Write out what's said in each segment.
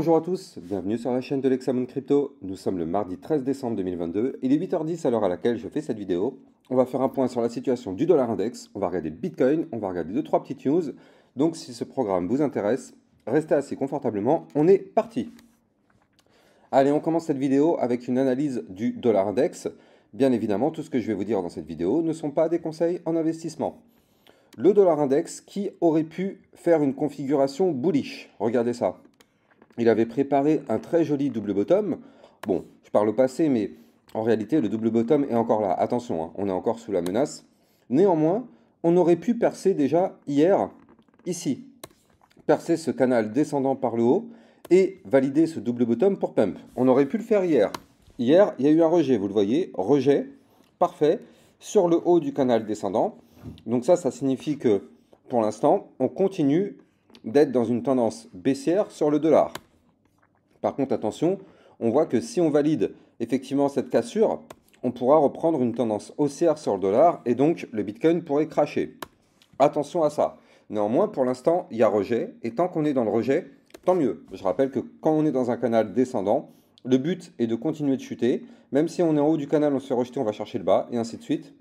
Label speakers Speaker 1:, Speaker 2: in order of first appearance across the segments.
Speaker 1: Bonjour à tous, bienvenue sur la chaîne de l'Hexamone Crypto. Nous sommes le mardi 13 décembre 2022, il est 8h10 à l'heure à laquelle je fais cette vidéo. On va faire un point sur la situation du dollar index, on va regarder le Bitcoin, on va regarder 2-3 petites news. Donc si ce programme vous intéresse, restez assis confortablement, on est parti. Allez, on commence cette vidéo avec une analyse du dollar index. Bien évidemment, tout ce que je vais vous dire dans cette vidéo ne sont pas des conseils en investissement. Le dollar index qui aurait pu faire une configuration bullish, regardez ça. Il avait préparé un très joli double bottom. Bon, je parle au passé, mais en réalité, le double bottom est encore là. Attention, hein, on est encore sous la menace. Néanmoins, on aurait pu percer déjà hier, ici. Percer ce canal descendant par le haut et valider ce double bottom pour pump. On aurait pu le faire hier. Hier, il y a eu un rejet, vous le voyez, rejet, parfait, sur le haut du canal descendant. Donc ça signifie que, pour l'instant, on continue d'être dans une tendance baissière sur le dollar. Par contre, attention, on voit que si on valide effectivement cette cassure, on pourra reprendre une tendance haussière sur le dollar et donc le Bitcoin pourrait cracher. Attention à ça. Néanmoins, pour l'instant, il y a rejet et tant qu'on est dans le rejet, tant mieux. Je rappelle que quand on est dans un canal descendant, le but est de continuer de chuter. Même si on est en haut du canal, on se fait rejeter, on va chercher le bas et ainsi de suite.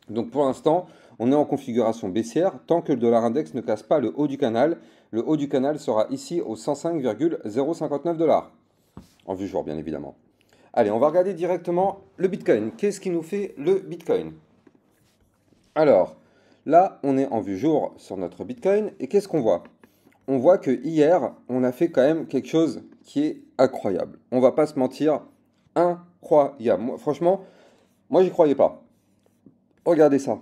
Speaker 1: Donc pour l'instant, on est en configuration baissière tant que le dollar index ne casse pas le haut du canal. Le haut du canal sera ici au 105,059 $. En vue jour, bien évidemment. Allez, on va regarder directement le Bitcoin. Qu'est-ce qui nous fait le Bitcoin? Alors, là, on est en vue jour sur notre Bitcoin. Et qu'est-ce qu'on voit? On voit que hier, on a fait quand même quelque chose qui est incroyable. On va pas se mentir, incroyable. Franchement, moi, j'y croyais pas. Regardez ça.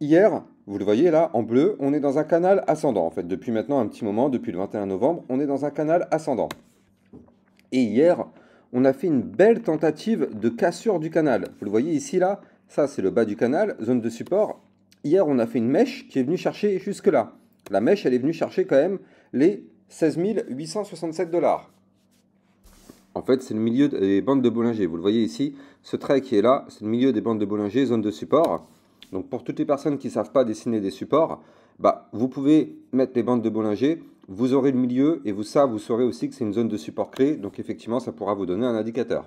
Speaker 1: Hier, vous le voyez là, en bleu, on est dans un canal ascendant. En fait, depuis maintenant un petit moment, depuis le 21 novembre, on est dans un canal ascendant. Et hier, on a fait une belle tentative de cassure du canal. Vous le voyez ici, là, ça c'est le bas du canal, zone de support. Hier, on a fait une mèche qui est venue chercher jusque là. La mèche, elle est venue chercher quand même les 16 867 $. En fait, c'est le milieu des bandes de Bollinger. Vous le voyez ici, ce trait qui est là, c'est le milieu des bandes de Bollinger, zone de support. Donc pour toutes les personnes qui ne savent pas dessiner des supports, vous pouvez mettre les bandes de Bollinger, vous aurez le milieu et vous saurez aussi que c'est une zone de support clé. Donc effectivement, ça pourra vous donner un indicateur.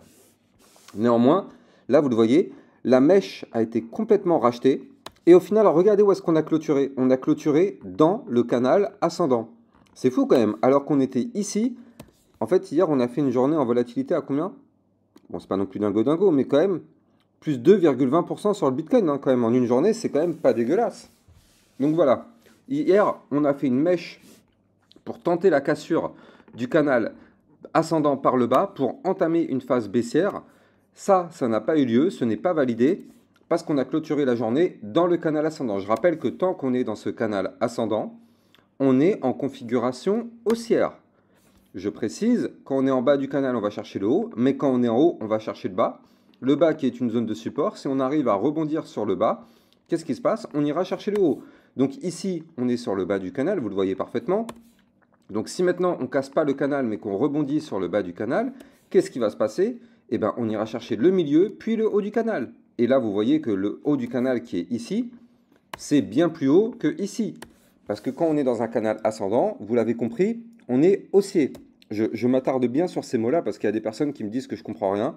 Speaker 1: Néanmoins, là vous le voyez, la mèche a été complètement rachetée. Et au final, regardez où est-ce qu'on a clôturé. On a clôturé dans le canal ascendant. C'est fou quand même, alors qu'on était ici. En fait, hier, on a fait une journée en volatilité à combien? Bon, c'est pas non plus dingo, mais quand même, plus 2,20% sur le Bitcoin, hein, quand même, en une journée, c'est quand même pas dégueulasse. Donc voilà, hier, on a fait une mèche pour tenter la cassure du canal ascendant par le bas pour entamer une phase baissière. Ça n'a pas eu lieu, ce n'est pas validé, parce qu'on a clôturé la journée dans le canal ascendant. Je rappelle que tant qu'on est dans ce canal ascendant, on est en configuration haussière. Je précise, quand on est en bas du canal, on va chercher le haut, mais quand on est en haut, on va chercher le bas. Le bas qui est une zone de support, si on arrive à rebondir sur le bas, qu'est-ce qui se passe? On ira chercher le haut. Donc ici, on est sur le bas du canal, vous le voyez parfaitement. Donc si maintenant on ne casse pas le canal, mais qu'on rebondit sur le bas du canal, qu'est-ce qui va se passer? Eh bien, on ira chercher le milieu, puis le haut du canal. Et là, vous voyez que le haut du canal qui est ici, c'est bien plus haut que ici. Parce que quand on est dans un canal ascendant, vous l'avez compris, on est haussier. Je m'attarde bien sur ces mots-là parce qu'il y a des personnes qui me disent que je ne comprends rien.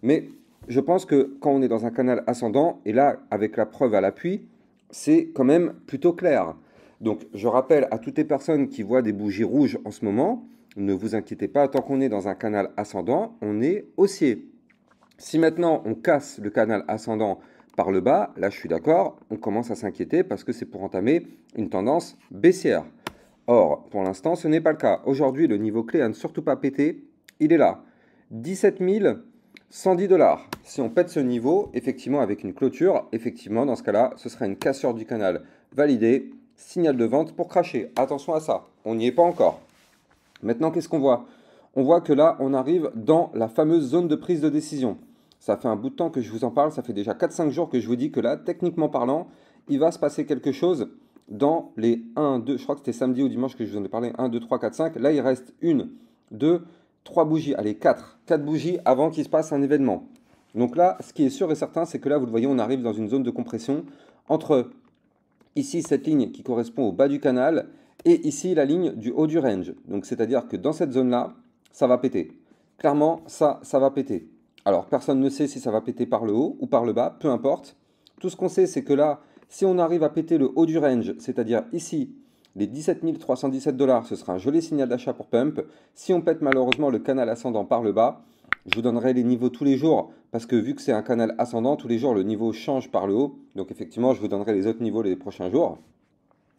Speaker 1: Mais je pense que quand on est dans un canal ascendant, et là, avec la preuve à l'appui, c'est quand même plutôt clair. Donc, je rappelle à toutes les personnes qui voient des bougies rouges en ce moment, ne vous inquiétez pas, tant qu'on est dans un canal ascendant, on est haussier. Si maintenant on casse le canal ascendant par le bas, là je suis d'accord, on commence à s'inquiéter parce que c'est pour entamer une tendance baissière. Or, pour l'instant, ce n'est pas le cas. Aujourd'hui, le niveau clé à ne surtout pas péter, il est là. 17 110 $. Si on pète ce niveau, effectivement, avec une clôture, effectivement, dans ce cas-là, ce sera une cassure du canal validée, signal de vente pour cracher. Attention à ça, on n'y est pas encore. Maintenant, qu'est-ce qu'on voit? On voit que là, on arrive dans la fameuse zone de prise de décision. Ça fait un bout de temps que je vous en parle, ça fait déjà 4-5 jours que je vous dis que là, techniquement parlant, il va se passer quelque chose dans les 1, 2, je crois que c'était samedi ou dimanche que je vous en ai parlé, 1, 2, 3, 4, 5. Là, il reste 1, 2, 3 bougies, allez, 4 bougies avant qu'il se passe un événement. Donc là, ce qui est sûr et certain, c'est que là, vous le voyez, on arrive dans une zone de compression entre ici cette ligne qui correspond au bas du canal et ici la ligne du haut du range. Donc c'est-à-dire que dans cette zone-là, ça va péter. Clairement, ça va péter. Alors, personne ne sait si ça va péter par le haut ou par le bas, peu importe. Tout ce qu'on sait, c'est que là, si on arrive à péter le haut du range, c'est-à-dire ici, les 17 317 $, ce sera un joli signal d'achat pour Pump. Si on pète malheureusement le canal ascendant par le bas, je vous donnerai les niveaux tous les jours, parce que vu que c'est un canal ascendant, tous les jours le niveau change par le haut. Donc effectivement, je vous donnerai les autres niveaux les prochains jours.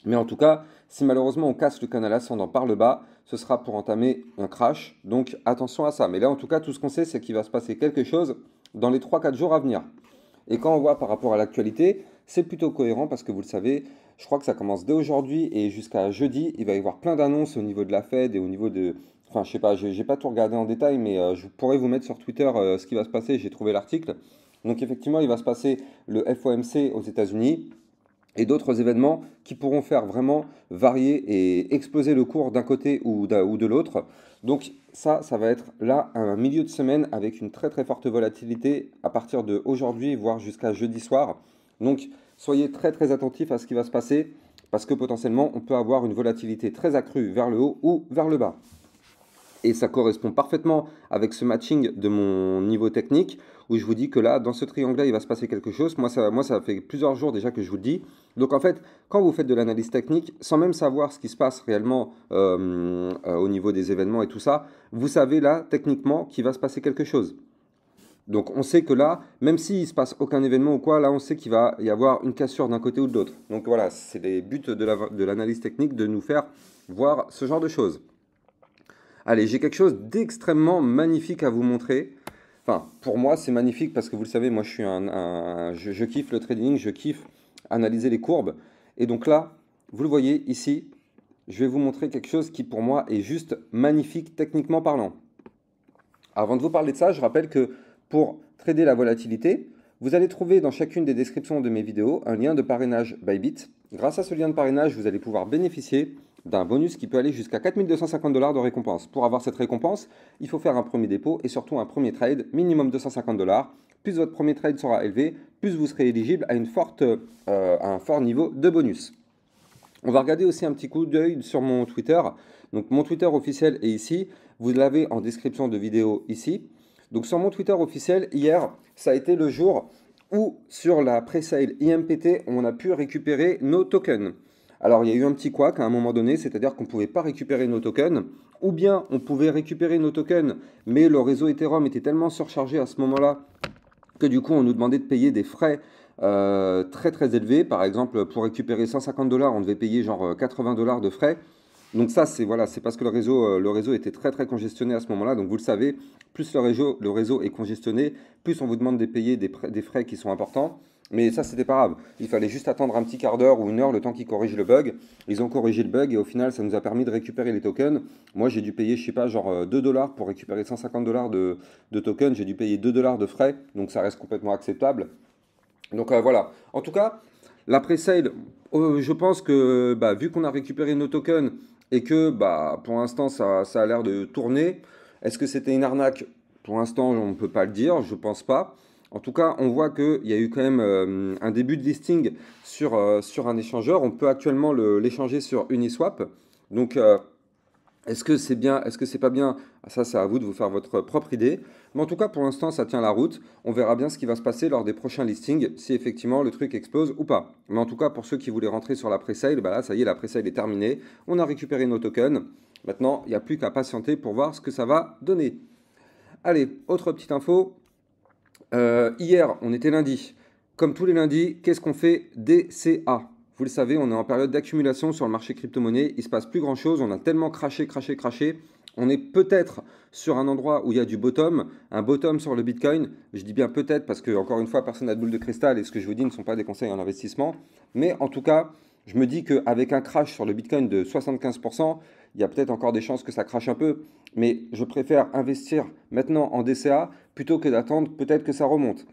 Speaker 1: Mais en tout cas, si malheureusement on casse le canal ascendant par le bas, ce sera pour entamer un crash. Donc attention à ça. Mais là, en tout cas, tout ce qu'on sait, c'est qu'il va se passer quelque chose dans les 3-4 jours à venir. Et quand on voit par rapport à l'actualité, c'est plutôt cohérent parce que vous le savez, je crois que ça commence dès aujourd'hui et jusqu'à jeudi, il va y avoir plein d'annonces au niveau de la Fed et au niveau de... Enfin, je sais pas, j'ai pas tout regardé en détail, mais je pourrais vous mettre sur Twitter ce qui va se passer, j'ai trouvé l'article. Donc effectivement, il va se passer le FOMC aux États-Unis et d'autres événements qui pourront faire vraiment varier et exploser le cours d'un côté ou de l'autre. Donc ça va être là un milieu de semaine avec une très très forte volatilité à partir de aujourd'hui, voire jusqu'à jeudi soir. Donc soyez très très attentifs à ce qui va se passer parce que potentiellement on peut avoir une volatilité très accrue vers le haut ou vers le bas. Et ça correspond parfaitement avec ce matching de mon niveau technique où je vous dis que là, dans ce triangle-là, il va se passer quelque chose. Moi, ça fait plusieurs jours déjà que je vous le dis. Donc en fait, quand vous faites de l'analyse technique, sans même savoir ce qui se passe réellement au niveau des événements et tout ça, vous savez là, techniquement, qu'il va se passer quelque chose. Donc on sait que là, même s'il ne se passe aucun événement ou quoi, là on sait qu'il va y avoir une cassure d'un côté ou de l'autre. Donc voilà, c'est les buts de l'analyse technique de nous faire voir ce genre de choses. Allez, j'ai quelque chose d'extrêmement magnifique à vous montrer. Enfin, pour moi, c'est magnifique parce que vous le savez, moi, je suis je kiffe le trading, je kiffe analyser les courbes. Et donc là, vous le voyez ici, je vais vous montrer quelque chose qui, pour moi, est juste magnifique techniquement parlant. Avant de vous parler de ça, je rappelle que pour trader la volatilité, vous allez trouver dans chacune des descriptions de mes vidéos un lien de parrainage Bybit. Grâce à ce lien de parrainage, vous allez pouvoir bénéficier d'un bonus qui peut aller jusqu'à 4 250 $ de récompense. Pour avoir cette récompense, il faut faire un premier dépôt et surtout un premier trade, minimum 250 $. Plus votre premier trade sera élevé, plus vous serez éligible à un fort niveau de bonus. On va regarder aussi un petit coup d'œil sur mon Twitter. Donc mon Twitter officiel est ici. Vous l'avez en description de vidéo ici. Donc sur mon Twitter officiel, hier, ça a été le jour où sur la pre-sale IMPT, on a pu récupérer nos tokens. Alors, il y a eu un petit couac à un moment donné, c'est-à-dire qu'on ne pouvait pas récupérer nos tokens, ou bien on pouvait récupérer nos tokens, mais le réseau Ethereum était tellement surchargé à ce moment-là que du coup, on nous demandait de payer des frais très très élevés. Par exemple, pour récupérer 150 $, on devait payer genre 80 $ de frais. Donc ça, c'est voilà, c'est parce que le réseau était très très congestionné à ce moment-là. Donc vous le savez, plus le réseau est congestionné, plus on vous demande de payer des frais qui sont importants. Mais ça, c'était pas grave. Il fallait juste attendre un petit quart d'heure ou une heure le temps qu'ils corrigent le bug. Ils ont corrigé le bug et au final, ça nous a permis de récupérer les tokens. Moi, j'ai dû payer, je sais pas, genre 2 $ pour récupérer 150 $ de tokens. J'ai dû payer 2 $ de frais. Donc ça reste complètement acceptable. Donc voilà. En tout cas, la pre-sale, je pense que bah, vu qu'on a récupéré nos tokens et que bah, pour l'instant, ça a l'air de tourner, est-ce que c'était une arnaque? Pour l'instant, on ne peut pas le dire, je pense pas. En tout cas, on voit qu'il y a eu quand même un début de listing sur un échangeur. On peut actuellement l'échanger sur Uniswap. Donc, est-ce que c'est bien, est-ce que c'est pas bien? Ça, c'est à vous de vous faire votre propre idée. Mais en tout cas, pour l'instant, ça tient la route. On verra bien ce qui va se passer lors des prochains listings, si effectivement le truc explose ou pas. Mais en tout cas, pour ceux qui voulaient rentrer sur la pre-sale, bah là, ça y est, la pre-sale est terminée. On a récupéré nos tokens. Maintenant, il n'y a plus qu'à patienter pour voir ce que ça va donner. Allez, autre petite info. Hier, on était lundi. Comme tous les lundis, qu'est-ce qu'on fait? DCA. Vous le savez, on est en période d'accumulation sur le marché crypto-monnaie. Il ne se passe plus grand-chose. On a tellement craché. On est peut-être sur un endroit où il y a du bottom, un bottom sur le Bitcoin. Je dis bien peut-être parce que, encore une fois, personne n'a de boule de cristal et ce que je vous dis ne sont pas des conseils en investissement. Mais en tout cas, je me dis qu'avec un crash sur le Bitcoin de 75%, il y a peut-être encore des chances que ça crache un peu. Mais je préfère investir maintenant en DCA plutôt que d'attendre peut-être que ça remonte.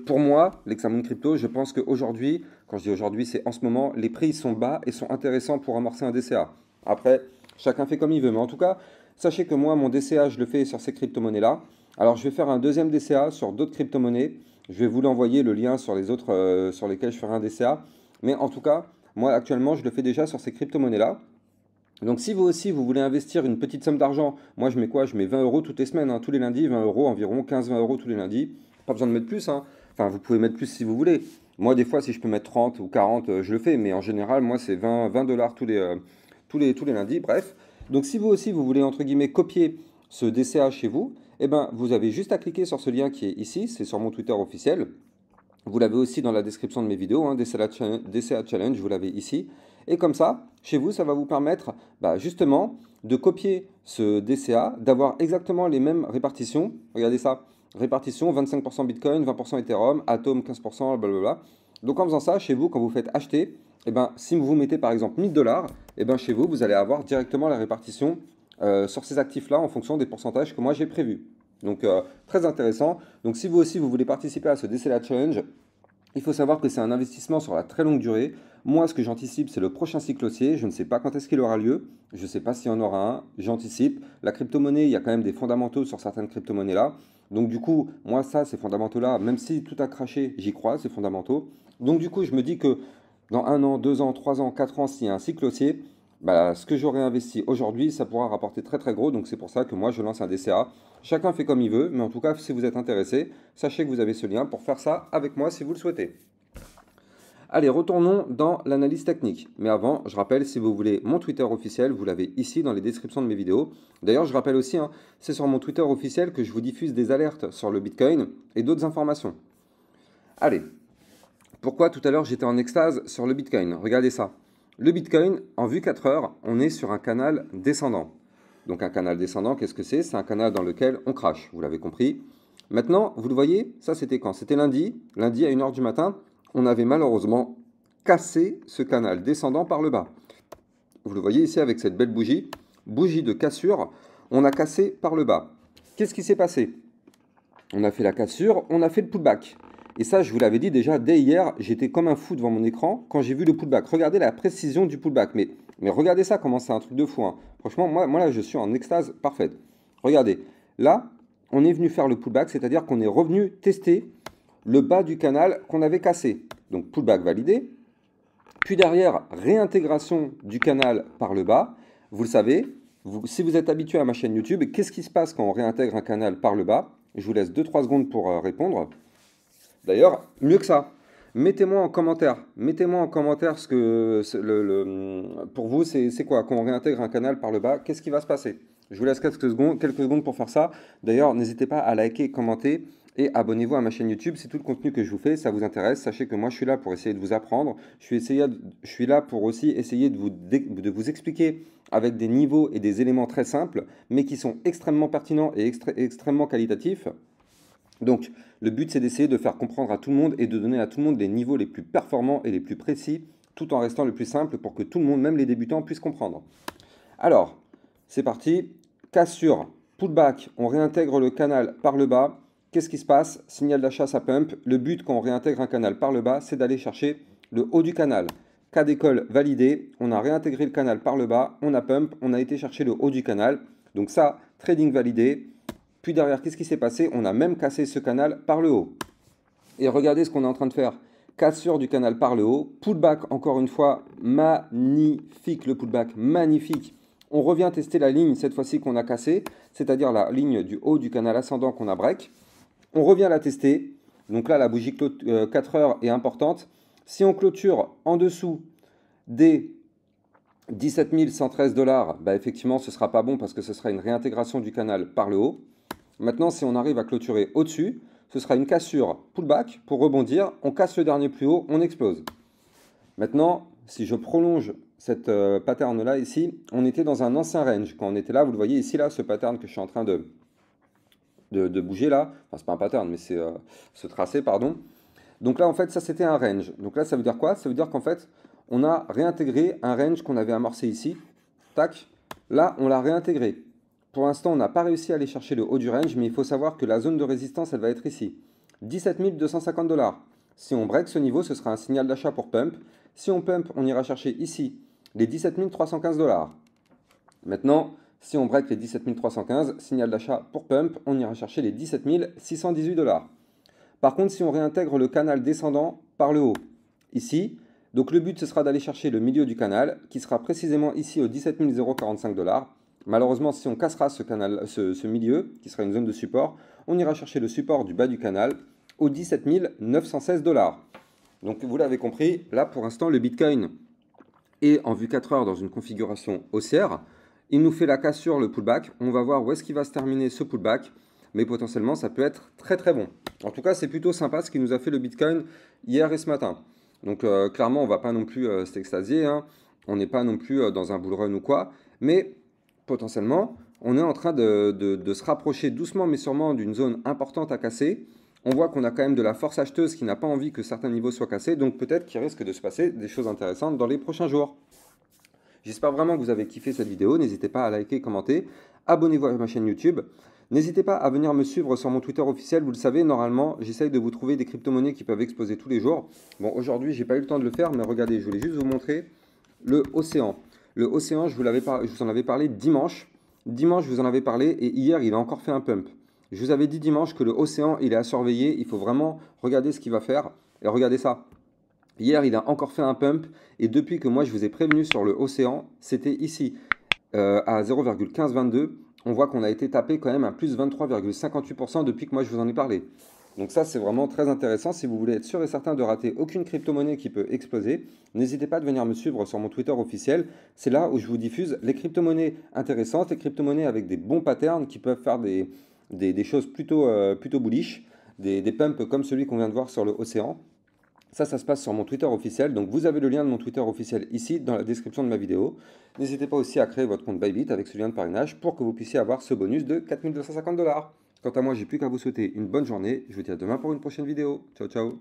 Speaker 1: Pour moi, l'examen crypto, je pense qu'aujourd'hui, quand je dis aujourd'hui, c'est en ce moment, les prix sont bas et sont intéressants pour amorcer un DCA. Après, chacun fait comme il veut. Mais en tout cas, sachez que moi, mon DCA, je le fais sur ces crypto-monnaies-là. Alors, je vais faire un deuxième DCA sur d'autres crypto-monnaies. Je vais vous l'envoyer, le lien sur les autres sur lesquels je ferai un DCA. Mais en tout cas, moi, actuellement, je le fais déjà sur ces crypto-monnaies-là. Donc si vous aussi, vous voulez investir une petite somme d'argent, moi je mets quoi? Je mets 20 euros toutes les semaines, hein, tous les lundis, 20 euros, environ 15-20 euros tous les lundis. Pas besoin de mettre plus, hein. Enfin, vous pouvez mettre plus si vous voulez. Moi, des fois, si je peux mettre 30 ou 40, je le fais, mais en général, moi, c'est 20 dollars tous les lundis, bref. Donc si vous aussi, vous voulez, entre guillemets, copier ce DCA chez vous, eh ben, vous avez juste à cliquer sur ce lien qui est ici, c'est sur mon Twitter officiel. Vous l'avez aussi dans la description de mes vidéos, hein, DCA Challenge, vous l'avez ici. Et comme ça, chez vous, ça va vous permettre justement de copier ce DCA, d'avoir exactement les mêmes répartitions. Regardez ça, répartition 25% Bitcoin, 20% Ethereum, Atom 15%, blablabla. Donc en faisant ça, chez vous, quand vous faites acheter, eh ben, si vous mettez par exemple 1000 dollars, eh ben, chez vous, vous allez avoir directement la répartition sur ces actifs-là en fonction des pourcentages que moi j'ai prévus. Donc très intéressant. Donc si vous aussi vous voulez participer à ce DCA Challenge, il faut savoir que c'est un investissement sur la très longue durée. Moi, ce que j'anticipe, c'est le prochain cycle haussier. Je ne sais pas quand est-ce qu'il aura lieu. Je ne sais pas s'il y en aura un. J'anticipe. La crypto-monnaie, il y a quand même des fondamentaux sur certaines crypto-monnaies-là. Donc du coup, moi, ça, ces fondamentaux-là, même si tout a craché, j'y crois, ces fondamentaux. Donc du coup, je me dis que dans 1 an, 2 ans, 3 ans, 4 ans, s'il y a un cycle haussier, ce que j'aurais investi aujourd'hui, ça pourra rapporter très très gros. Donc c'est pour ça que moi, je lance un DCA. Chacun fait comme il veut, mais en tout cas, si vous êtes intéressé, sachez que vous avez ce lien pour faire ça avec moi si vous le souhaitez. Allez, retournons dans l'analyse technique. Mais avant, je rappelle, si vous voulez mon Twitter officiel, vous l'avez ici dans les descriptions de mes vidéos. D'ailleurs, je rappelle aussi, hein, c'est sur mon Twitter officiel que je vous diffuse des alertes sur le Bitcoin et d'autres informations. Allez, pourquoi tout à l'heure j'étais en extase sur le Bitcoin? Regardez ça. Le Bitcoin, en vue 4 heures, on est sur un canal descendant. Donc un canal descendant, qu'est-ce que c'est? C'est un canal dans lequel on crache, vous l'avez compris. Maintenant, vous le voyez, ça c'était quand? C'était lundi à 1h du matin, on avait malheureusement cassé ce canal descendant par le bas. Vous le voyez ici avec cette belle bougie, bougie de cassure, on a cassé par le bas. Qu'est-ce qui s'est passé? On a fait la cassure, on a fait le pullback. Et ça, je vous l'avais dit déjà, dès hier, j'étais comme un fou devant mon écran quand j'ai vu le pullback. Regardez la précision du pullback. Mais regardez ça, comment c'est un truc de fou. Hein. Franchement, moi là, je suis en extase parfaite. Regardez, là, on est venu faire le pullback, c'est-à-dire qu'on est revenu tester le bas du canal qu'on avait cassé. Donc, pullback validé. Puis derrière, réintégration du canal par le bas. Vous le savez, si vous êtes habitué à ma chaîne YouTube, qu'est-ce qui se passe quand on réintègre un canal par le bas? Je vous laisse 2-3 secondes pour répondre. D'ailleurs, mieux que ça, mettez-moi en commentaire ce que pour vous, c'est quoi quand on réintègre un canal par le bas, qu'est-ce qui va se passer? Je vous laisse quelques secondes pour faire ça. D'ailleurs, n'hésitez pas à liker, commenter et abonnez-vous à ma chaîne YouTube. C'est tout le contenu que je vous fais, ça vous intéresse. Sachez que moi, je suis là pour essayer de vous apprendre. Je suis là pour aussi essayer de vous expliquer avec des niveaux et des éléments très simples, mais qui sont extrêmement pertinents et extrêmement qualitatifs. Donc, le but, c'est d'essayer de faire comprendre à tout le monde et de donner à tout le monde les niveaux les plus performants et les plus précis, tout en restant le plus simple pour que tout le monde, même les débutants, puissent comprendre. Alors, c'est parti. Cassure, pullback, on réintègre le canal par le bas. Qu'est-ce qui se passe? Signal d'achat, ça pump. Le but, quand on réintègre un canal par le bas, c'est d'aller chercher le haut du canal. Cas d'école validé, on a réintégré le canal par le bas, on a pump, on a été chercher le haut du canal. Donc ça, trading validé. Puis derrière, qu'est-ce qui s'est passé? On a même cassé ce canal par le haut. Et regardez ce qu'on est en train de faire. Cassure du canal par le haut. Pullback, encore une fois, magnifique le pullback, magnifique. On revient tester la ligne, cette fois-ci qu'on a cassée, c'est-à-dire la ligne du haut du canal ascendant qu'on a break. On revient la tester. Donc là, la bougie 4 heures est importante. Si on clôture en dessous des 17 113 $, effectivement, ce ne sera pas bon parce que ce sera une réintégration du canal par le haut. Maintenant, si on arrive à clôturer au-dessus, ce sera une cassure pullback pour rebondir. On casse le dernier plus haut, on explose. Maintenant, si je prolonge cette pattern-là ici, on était dans un ancien range. Quand on était là, vous le voyez ici, là, ce pattern que je suis en train de bouger là. Enfin, c'est pas un pattern, mais c'est ce tracé, pardon. Donc là, en fait, ça, c'était un range. Donc là, ça veut dire quoi? Ça veut dire qu'en fait, on a réintégré un range qu'on avait amorcé ici. Tac. Là, on l'a réintégré. Pour l'instant, on n'a pas réussi à aller chercher le haut du range, mais il faut savoir que la zone de résistance, elle va être ici. 17 250 $. Si on break ce niveau, ce sera un signal d'achat pour pump. Si on pump, on ira chercher ici les 17 315 $. Maintenant, si on break les 17 315, signal d'achat pour pump, on ira chercher les 17 618 $. Par contre, si on réintègre le canal descendant par le haut, ici, Donc le but, ce sera d'aller chercher le milieu du canal, qui sera précisément ici aux 17 045 $. Malheureusement, si on cassera ce milieu, qui sera une zone de support, on ira chercher le support du bas du canal aux 17 916 $. Donc vous l'avez compris, là pour l'instant, le Bitcoin est en vue 4 heures dans une configuration haussière. Il nous fait la cassure, le pullback. On va voir où est-ce qu'il va se terminer ce pullback. Mais potentiellement, ça peut être très très bon. En tout cas, c'est plutôt sympa ce qui nous a fait le Bitcoin hier et ce matin. Donc clairement, on ne va pas non plus s'extasier. Hein. On n'est pas non plus dans un bull run ou quoi. Mais potentiellement, on est en train de se rapprocher doucement mais sûrement d'une zone importante à casser. On voit qu'on a quand même de la force acheteuse qui n'a pas envie que certains niveaux soient cassés. Donc peut-être qu'il risque de se passer des choses intéressantes dans les prochains jours. J'espère vraiment que vous avez kiffé cette vidéo. N'hésitez pas à liker, commenter. Abonnez-vous à ma chaîne YouTube. N'hésitez pas à venir me suivre sur mon Twitter officiel. Vous le savez, normalement, j'essaye de vous trouver des crypto-monnaies qui peuvent exploser tous les jours. Bon, aujourd'hui, j'ai pas eu le temps de le faire, mais regardez, je voulais juste vous montrer le Océan. Le Océan, je vous en avais parlé dimanche. Dimanche, je vous en avais parlé et hier, il a encore fait un pump. Je vous avais dit dimanche que le Océan, il est à surveiller. Il faut vraiment regarder ce qu'il va faire. Et regardez ça. Hier, il a encore fait un pump. Et depuis que moi, je vous ai prévenu sur le Océan, c'était ici à 0,1522. On voit qu'on a été tapé quand même à plus 23,58% depuis que moi, je vous en ai parlé. Donc ça, c'est vraiment très intéressant. Si vous voulez être sûr et certain de rater aucune crypto-monnaie qui peut exploser, n'hésitez pas à venir me suivre sur mon Twitter officiel. C'est là où je vous diffuse les crypto-monnaies intéressantes, les crypto-monnaies avec des bons patterns qui peuvent faire des choses plutôt bullish, des pumps comme celui qu'on vient de voir sur le Océan. Ça se passe sur mon Twitter officiel. Donc, vous avez le lien de mon Twitter officiel ici dans la description de ma vidéo. N'hésitez pas aussi à créer votre compte Bybit avec ce lien de parrainage pour que vous puissiez avoir ce bonus de 4 250 $. Quant à moi, j'ai plus qu'à vous souhaiter une bonne journée. Je vous dis à demain pour une prochaine vidéo. Ciao, ciao.